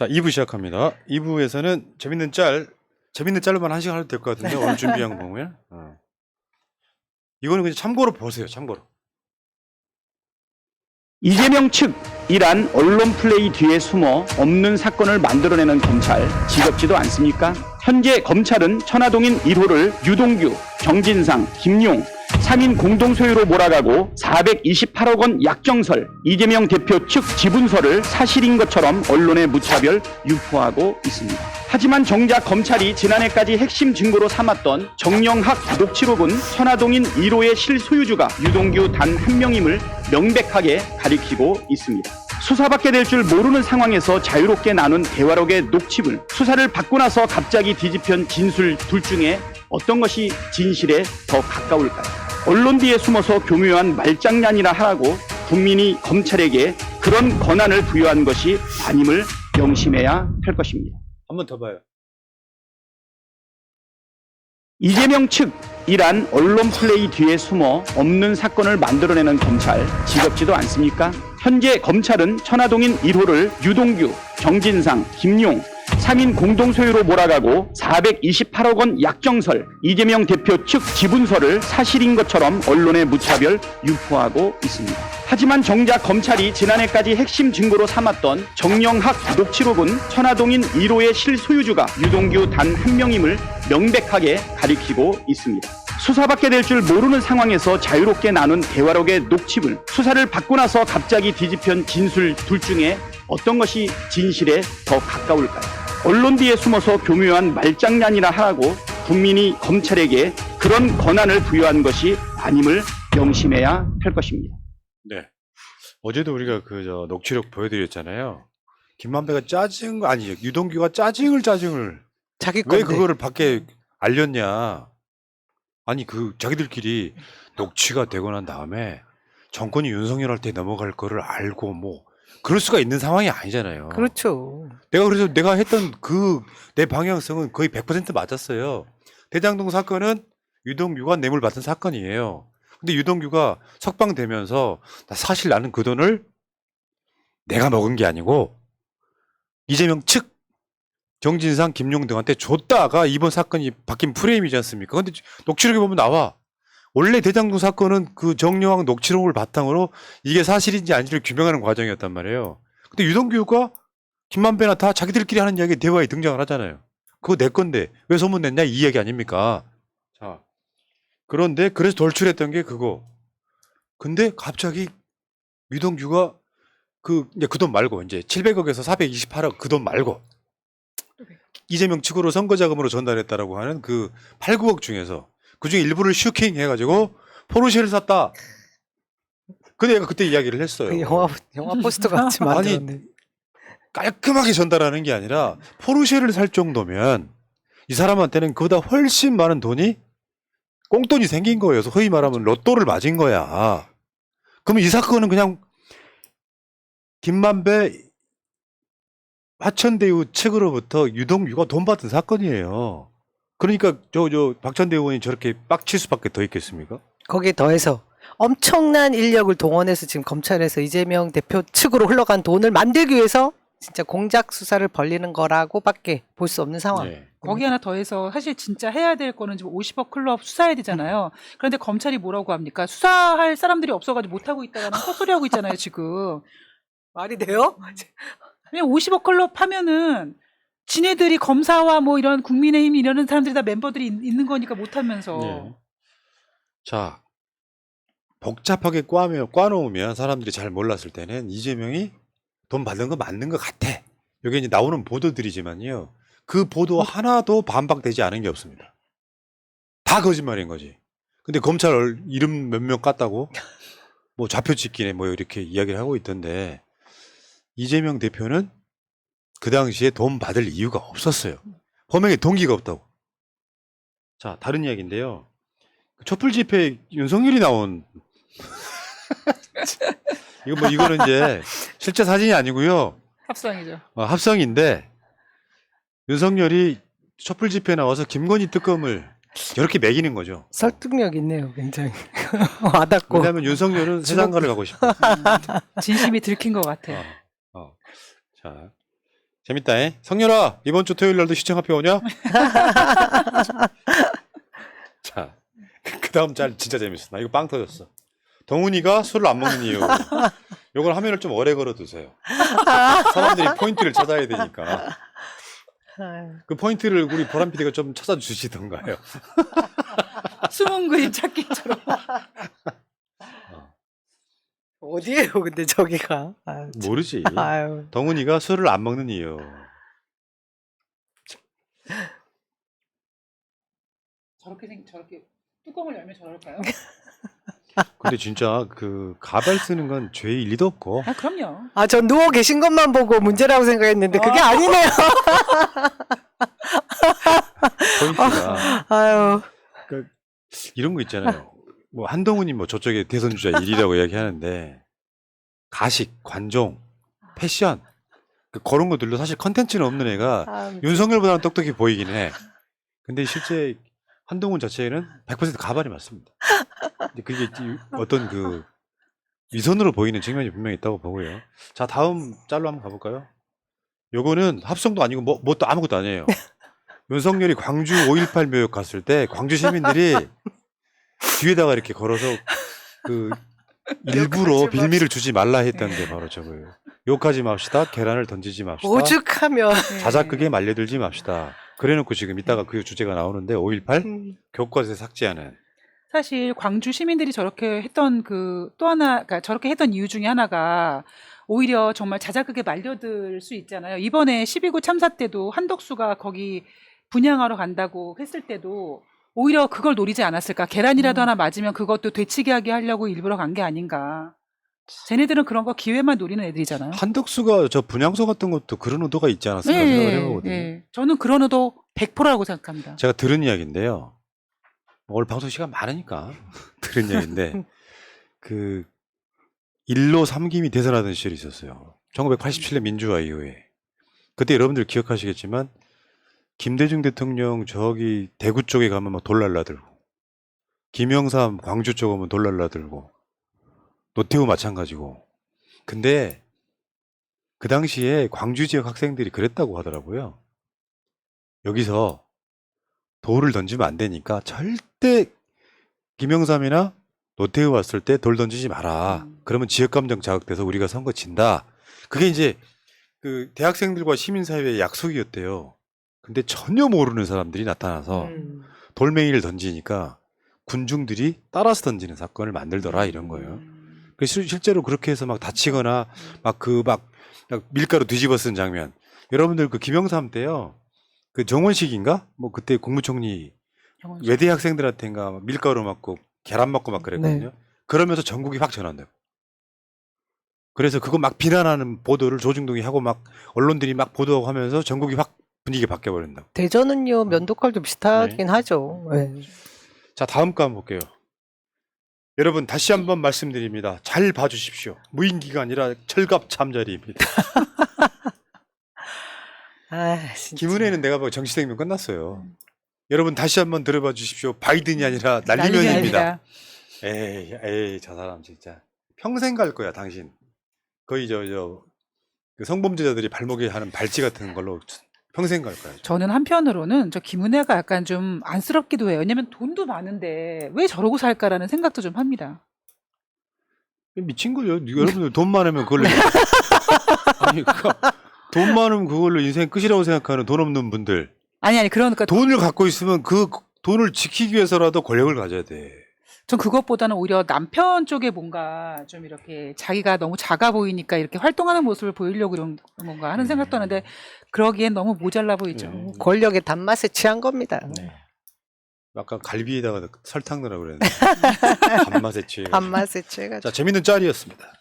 자, 2부 시작합니다. 2부에서는 재밌는 짤로만 1시간 해도 될 것 같은데, 오늘 준비한 거 보면. 이거는 그냥 참고로 보세요, 참고로. 이재명 측 이란 언론 플레이 뒤에 숨어 없는 사건을 만들어내는 검찰 지겹지도 않습니까? 현재 검찰은 천화동인 1호를 유동규, 정진상, 김용 3인 공동소유로 몰아가고 428억 원 약정설, 이재명 대표 측 지분설을 사실인 것처럼 언론에 무차별 유포하고 있습니다. 하지만 정작 검찰이 지난해까지 핵심 증거로 삼았던 정영학 녹취록은 천화동인 1호의 실소유주가 유동규 단 한 명임을 명백하게 가리키고 있습니다. 수사받게 될 줄 모르는 상황에서 자유롭게 나눈 대화록의 녹취물, 수사를 받고 나서 갑자기 뒤집힌 진술 둘 중에 어떤 것이 진실에 더 가까울까요? 언론 뒤에 숨어서 교묘한 말장난이라 하라고 국민이 검찰에게 그런 권한을 부여한 것이 아님을 명심해야 할 것입니다. 한 번 더 봐요. 이재명 측 이란 언론 플레이 뒤에 숨어 없는 사건을 만들어내는 검찰 지겹지도 않습니까? 현재 검찰은 천화동인 1호를 유동규, 정진상, 김용 3인 공동소유로 몰아가고 428억 원 약정설, 이재명 대표 측 지분설을 사실인 것처럼 언론에 무차별 유포하고 있습니다. 하지만 정작 검찰이 지난해까지 핵심 증거로 삼았던 정영학 녹취록은 천화동인 1호의 실소유주가 유동규 단 한 명임을 명백하게 가리키고 있습니다. 수사받게 될 줄 모르는 상황에서 자유롭게 나눈 대화록의 녹취물, 수사를 받고 나서 갑자기 뒤집힌 진술 둘 중에 어떤 것이 진실에 더 가까울까요? 언론 뒤에 숨어서 교묘한 말장난이라 하라고 국민이 검찰에게 그런 권한을 부여한 것이 아님을 명심해야 할 것입니다. 네. 어제도 우리가 녹취록 보여드렸잖아요. 김만배가 유동규가 짜증을 자기 왜 건데. 그거를 밖에 알렸냐. 아니, 자기들끼리 녹취가 되고 난 다음에 정권이 윤석열한테 넘어갈 거를 알고 그럴 수가 있는 상황이 아니잖아요. 그렇죠. 그래서 내가 했던 내 방향성은 거의 100% 맞았어요. 대장동 사건은 유동규가 뇌물 받은 사건이에요. 근데 유동규가 석방되면서 사실 나는 그 돈을 내가 먹은 게 아니고 이재명 측 정진상, 김용 등한테 줬다가 이번 사건이 바뀐 프레임이지 않습니까? 근데 녹취록에 보면 나와. 원래 대장동 사건은 그 정영학 녹취록을 바탕으로 이게 사실인지 아닌지를 규명하는 과정이었단 말이에요. 근데 유동규가 김만배나 다 자기들끼리 하는 이야기에 대화에 등장을 하잖아요. 그거 내 건데 왜 소문냈냐 이 이야기 아닙니까? 자, 그런데 그래서 돌출했던 게 그거. 근데 갑자기 유동규가 그 돈 말고 이제 700억에서 428억 그 돈 말고 이재명 측으로 선거자금으로 전달했다라고 하는 그 8, 9억 중에서 그중에 일부를 슈킹 해가지고 포르쉐를 샀다. 근데 내가 그때 이야기를 했어요. 그 영화 포스터 같이 만들었네. 깔끔하게 전달하는 게 아니라 포르쉐를 살 정도면 이 사람한테는 그보다 훨씬 많은 돈이 꽁돈이 생긴 거예요. 소위 말하면 로또를 맞은 거야. 그러면 이 사건은 그냥 김만배 화천대유 측으로부터 유동규가 돈 받은 사건이에요. 그러니까 박천대 의원이 저렇게 빡칠 수밖에 더 있겠습니까? 거기에 더해서 엄청난 인력을 동원해서 지금 검찰에서 이재명 대표 측으로 흘러간 돈을 만들기 위해서 진짜 공작 수사를 벌리는 거라고밖에 볼 수 없는 상황. 네. 거기 하나 더해서 사실 진짜 해야 될 거는 지금 50억 클럽 수사해야 되잖아요. 그런데 검찰이 뭐라고 합니까? 수사할 사람들이 없어가지고 못하고 있다가는 헛소리 하고 있잖아요, 지금. 말이 돼요? 그냥 50억 클럽 하면은 지네들이 검사와 이런 국민의힘 이러는 사람들이 다 멤버들이 있는 거니까 못하면서. 네. 자, 복잡하게 꽈놓으면 사람들이 잘 몰랐을 때는 이재명이 돈 받은 거 맞는 것 같아. 여기 이제 나오는 보도들이지만요. 그 보도 하나도 반박되지 않은 게 없습니다. 다 거짓말인 거지. 근데 검찰 이름 몇몇 깠다고 좌표 찍기네 이렇게 이야기를 하고 있던데 이재명 대표는 그 당시에 돈 받을 이유가 없었어요. 범행에 동기가 없다고. 자, 다른 이야기인데요. 촛불 집회에 윤석열이 나온 이거는 이제 실제 사진이 아니고요. 합성이죠. 합성인데 윤석열이 촛불 집회에 나와서 김건희 특검을 이렇게 매기는 거죠. 설득력 있네요, 굉장히. 와닿고. 왜냐하면 윤석열은 세상가를 가고 싶어. 진심이 들킨 것 같아. 자, 재밌다. 에? 성렬아, 이번 주 토요일 날도 시청합회 오냐? 자, 그 다음 짤 진짜 재밌어. 나 이거 빵 터졌어. 동훈이가 술을 안 먹는 이유. 요걸 화면을 좀 오래 걸어 두세요. 사람들이 포인트를 찾아야 되니까. 아유. 그 포인트를 우리 보람 PD가 좀 찾아주시던가요. 숨은 그림 찾기처럼. 어디에요, 근데 저기가? 아유, 참. 모르지. 아유. 동훈이가 술을 안 먹는 이유. 저렇게 뚜껑을 열면 저럴까요? 근데 진짜 그 가발 쓰는 건 죄의 일리도 없고. 아 그럼요. 아, 전 누워 계신 것만 보고 문제라고 생각했는데 그게 아니네요. 포인트가 아유. 이런 거 있잖아요. 뭐 한동훈이 뭐 저쪽에 대선 주자 1위라고 이야기하는데 가식, 관종, 패션 그런 것들도 사실 컨텐츠는 없는 애가 아, 윤석열보다는 똑똑해 보이긴 해. 근데 실제 한동훈 자체는 100% 가발이 맞습니다. 근데 그게 어떤 그 위선으로 보이는 측면이 분명히 있다고 보고요. 자, 다음 짤로 한번 가볼까요? 요거는 합성도 아니고 뭐 또 아무것도 아니에요. 윤석열이 광주 5.18 묘역 갔을 때 광주 시민들이 뒤에다가 이렇게 걸어서 그 일부러 빌미를 주지 말라 했던 게 바로 저거예요. 욕하지 맙시다. 계란을 던지지 맙시다. 오죽하면. 자작극에 말려들지 맙시다. 그래놓고 지금 이따가 그 주제가 나오는데 5.18 교과서에 삭제하는. 사실 광주 시민들이 저렇게 했던 그 또 하나, 그러니까 저렇게 했던 이유 중에 하나가 오히려 정말 자작극에 말려들 수 있잖아요. 이번에 12구 참사 때도 한덕수가 거기 분양하러 간다고 했을 때도 오히려 그걸 노리지 않았을까. 계란이라도 하나 맞으면 그것도 되치게 하게 하려고 일부러 간 게 아닌가. 쟤네들은 그런 거 기회만 노리는 애들이잖아요. 한덕수가 저 분향소 같은 것도 그런 의도가 있지 않았을까 생각을 해보거든요. 저는 그런 의도 100%라고 생각합니다. 제가 들은 이야기인데요. 오늘 방송 시간 많으니까 들은 이야기인데 그 일로 삼김이 대선하던 시절이 있었어요. 1987년 민주화 이후에. 그때 여러분들 기억하시겠지만 김대중 대통령 저기 대구 쪽에 가면 막 돌날라들고 김영삼 광주 쪽 오면 돌날라들고 노태우 마찬가지고. 근데 그 당시에 광주 지역 학생들이 그랬다고 하더라고요. 여기서 돌을 던지면 안 되니까 절대 김영삼이나 노태우 왔을 때 돌 던지지 마라. 그러면 지역감정 자극돼서 우리가 선거 진다. 그게 이제 그 대학생들과 시민사회의 약속이었대요. 근데 전혀 모르는 사람들이 나타나서 돌멩이를 던지니까 군중들이 따라서 던지는 사건을 만들더라 이런 거예요. 그래서 실제로 그렇게 해서 막 다치거나 막 밀가루 뒤집어 쓴 장면. 여러분들 그 김영삼 때요. 그 정원식인가? 뭐 그때 국무총리 외대 학생들한테인가 밀가루 맞고 계란 맞고 막 그랬거든요. 네. 그러면서 전국이 확 전환돼요. 그래서 그거 막 비난하는 보도를 조중동이 하고 막 언론들이 막 보도하고 하면서 전국이 확 분위기가 바뀌어 버린다고. 대전은요, 면도칼도 비슷하긴 하죠. 네. 자, 다음 거 한번 볼게요. 여러분 다시 한번 말씀드립니다. 잘 봐주십시오. 무인기가 아니라 철갑 잠자리입니다. 아, 진짜. 김은혜는 내가 보고 정치생명 끝났어요. 여러분 다시 한번 들어봐 주십시오. 바이든이 아니라 날리면입니다. 에이, 저 사람 진짜 평생 갈 거야, 당신. 거의 그 성범죄자들이 발목에 하는 발찌 같은 걸로 평생 갈 거야. 저는 한편으로는 저 김은혜가 약간 좀 안쓰럽기도 해요. 왜냐면 돈도 많은데 왜 저러고 살까라는 생각도 좀 합니다. 미친 거예요. 여러분들 돈 많으면 그걸로 아니, 돈 많으면 그걸로 인생 끝이라고 생각하는 돈 없는 분들. 아니 그러니까 돈을 갖고 있으면 그 돈을 지키기 위해서라도 권력을 가져야 돼. 전 그것보다는 오히려 남편 쪽에 뭔가 좀 이렇게 자기가 너무 작아 보이니까 이렇게 활동하는 모습을 보이려고 이런 건가 하는 생각도 하는데 그러기엔 너무 모자라 보이죠. 권력의 단맛에 취한 겁니다. 아까 갈비에다가 설탕 넣으라고 그랬는데 단맛에 취해. 단맛에 취해가지고. 자, 재밌는 짤이었습니다.